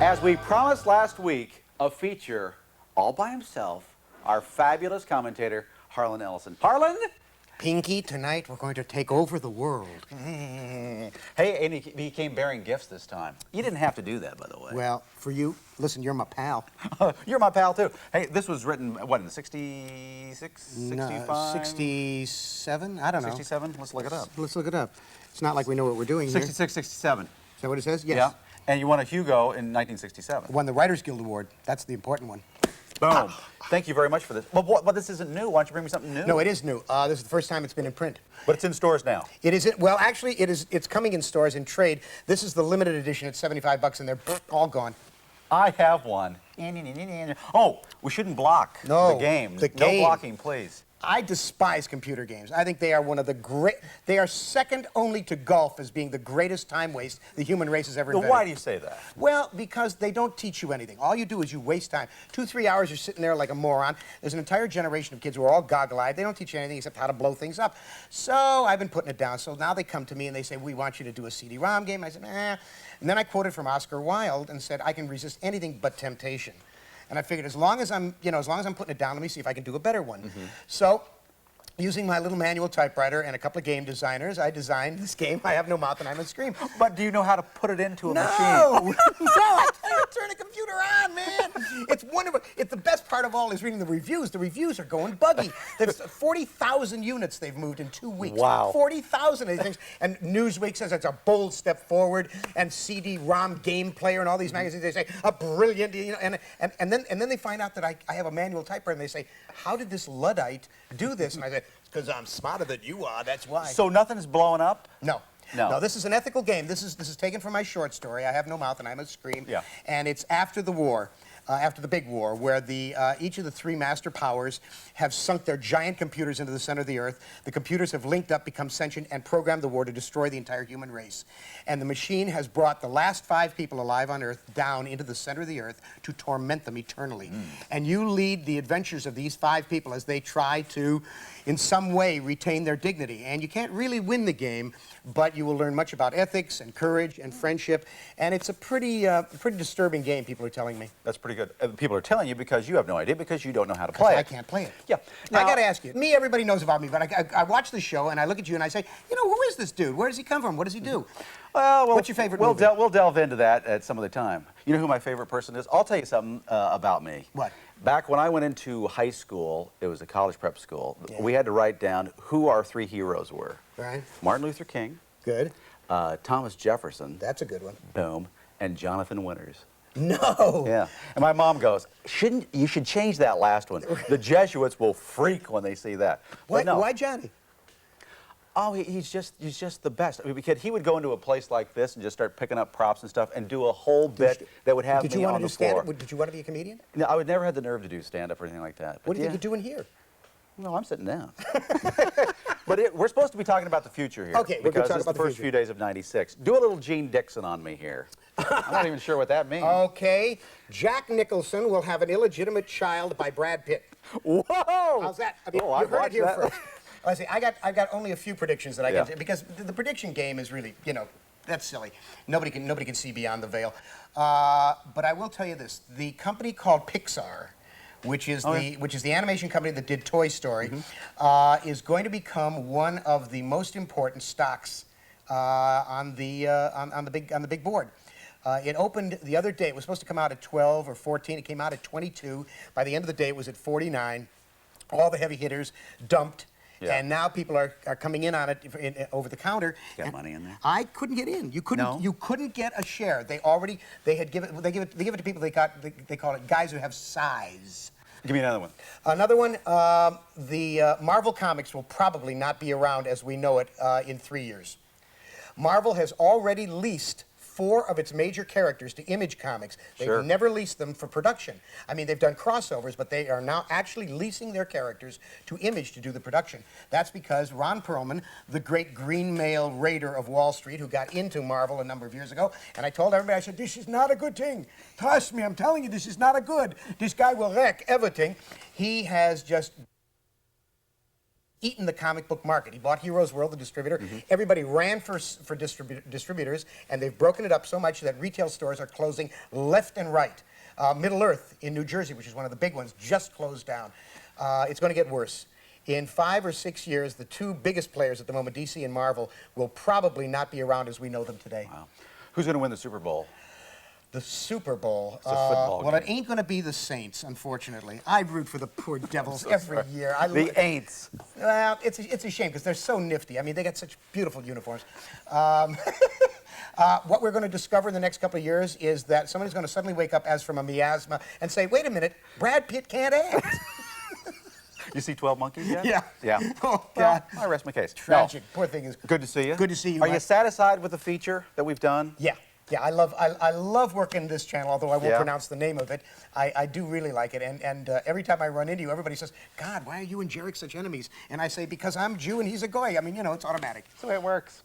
As we promised last week, a feature all by himself, our fabulous commentator, Harlan Ellison. Harlan? Pinky, tonight we're going to take over the world. Hey, and he came bearing gifts this time. You didn't have to do that, by the way. Well, for you, listen, you're my pal. You're my pal, too. Hey, this was written, what, in the 66, 65? No, 67? I don't know. 67? Let's look it up. Let's look it up. It's not like we know what we're doing 66, 67. Is that what it says? Yes. Yeah. And you won a Hugo in 1967. Won the Writers Guild Award. That's the important one. Boom. Thank you very much for this. Well, this isn't new. Why don't you bring me something new? No, it is new. This is the first time it's been in print. But it's in stores now. It isn't. Well, actually, it's coming in stores in trade. This is the limited edition. It's $75, and they're all gone. I have one. Oh, we shouldn't block the game. No blocking, please. I despise computer games. I think they are one of the great... They are second only to golf as being the greatest time waste the human race has ever invented. Why do you say that? Well, because they don't teach you anything. All you do is you waste time. 2-3 hours, you're sitting there like a moron. There's an entire generation of kids who are all goggle-eyed. They don't teach you anything except how to blow things up. So I've been putting it down. So now they come to me and they say, we want you to do a CD-ROM game. I said, eh. And then I quoted from Oscar Wilde and said, I can resist anything but temptation. And I figured as long as I'm putting it down, let me see if I can do a better one. So, using my little manual typewriter and a couple of game designers, I designed this game. I have no mouth and I must scream. But do you know how to put it into a machine? No, I can't turn a computer on, man. It's wonderful. The best part of all is reading the reviews. The reviews are going buggy. There's 40,000 units they've moved in 2 weeks. Wow. 40,000 of these things. And Newsweek says it's a bold step forward. And CD-ROM Game Player and all these magazines, they say, a brilliant, you know, and then they find out that I have a manual typewriter and they say, how did this Luddite do this? And I said, because I'm smarter than you are, that's why. So nothing's blowing up? No. No, this is an ethical game. This is taken from my short story, I Have No Mouth and I Must Scream. Yeah. And it's after the war, after the big war, where each of the three master powers have sunk their giant computers into the center of the earth. The computers have linked up, become sentient, and programmed the war to destroy the entire human race. And the machine has brought the last 5 people alive on earth down into the center of the earth to torment them eternally. And you lead the adventures of these 5 people as they try to, in some way, retain their dignity. And you can't really win the game, but you will learn much about ethics and courage and friendship. And it's a pretty disturbing game, people are telling me. That's pretty good. People are telling you because you have no idea, because you don't know how to play it. I can't play it. Yeah. Now, I got to ask you. Me, everybody knows about me, but I watch the show and I look at you and I say, you know, who is this dude? Where does he come from? What does he do? Well, what's your favorite movie? We'll delve into that at some other time. You know who my favorite person is? I'll tell you something about me. What? Back when I went into high school, it was a college prep school, we had to write down who our 3 heroes were. Right. Martin Luther King. Good. Thomas Jefferson. That's a good one. Boom. And Jonathan Winters. No. Yeah. And my mom goes, you should change that last one. The Jesuits will freak when they see that. Why, no. Why Johnny? Oh, he's just the best. I mean, because he would go into a place like this and just start picking up props and stuff and do a whole bit that would have me on the floor. Did you want to be a comedian? No, I would never have the nerve to do stand-up or anything like that. What do you think you're doing here? No, I'm sitting down. But we're supposed to be talking about the future here. Okay, we're going to talk because it's about the first few days of '96. Do a little Gene Dixon on me here. I'm not even sure what that means. Okay. Jack Nicholson will have an illegitimate child by Brad Pitt. Whoa! How's that? I mean, you heard it here first. I say I got only a few predictions that I can because the prediction game is really, you know, that's silly. Nobody can see beyond the veil. But I will tell you this: the company called Pixar, which is the animation company that did Toy Story, is going to become one of the most important stocks on the big board. It opened the other day. It was supposed to come out at 12 or 14. It came out at 22. By the end of the day, it was at 49. All the heavy hitters dumped. Yeah. And now people are coming in on it over the counter. Got money in there? I couldn't get in. You couldn't get a share. They give it to people they call it guys who have size. Give me another one. Another one. The Marvel Comics will probably not be around as we know it in 3 years. Marvel has already leased 4 of its major characters to Image Comics. They've never leased them for production. I mean, they've done crossovers, but they are now actually leasing their characters to Image to do the production. That's because Ron Perlman, the great green male raider of Wall Street who got into Marvel a number of years ago, and I told everybody, I said, this is not a good thing. Trust me, I'm telling you, this is not a good. This guy will wreck everything. He has just eaten the comic book market. He bought Heroes World, the distributor. Everybody ran for distributors, and they've broken it up so much that retail stores are closing left and right. Middle Earth in New Jersey, which is one of the big ones, just closed down. It's going to get worse. In 5 or 6 years, the two biggest players at the moment, DC and Marvel, will probably not be around as we know them today. Wow. Who's going to win the Super Bowl? The Super Bowl. It's a football well, game. it ain't going to be the Saints, unfortunately. I root for the poor Devils every year. The Aints. Well, it's a shame because they're so nifty. I mean, they got such beautiful uniforms. What we're going to discover in the next couple of years is that somebody's going to suddenly wake up as from a miasma and say, wait a minute, Brad Pitt can't act. You see 12 Monkeys yet? Yeah. Yeah. Oh, God. Well, I rest my case. Tragic. No. Poor thing is. Good to see you. Good to see you. Are you satisfied with the feature that we've done? Yeah. Yeah, I love working this channel, although I won't pronounce the name of it. I do really like it, and every time I run into you, everybody says, God, why are you and Jarek such enemies? And I say, because I'm Jew and he's a Goy. I mean, you know, it's automatic. That's the way it works.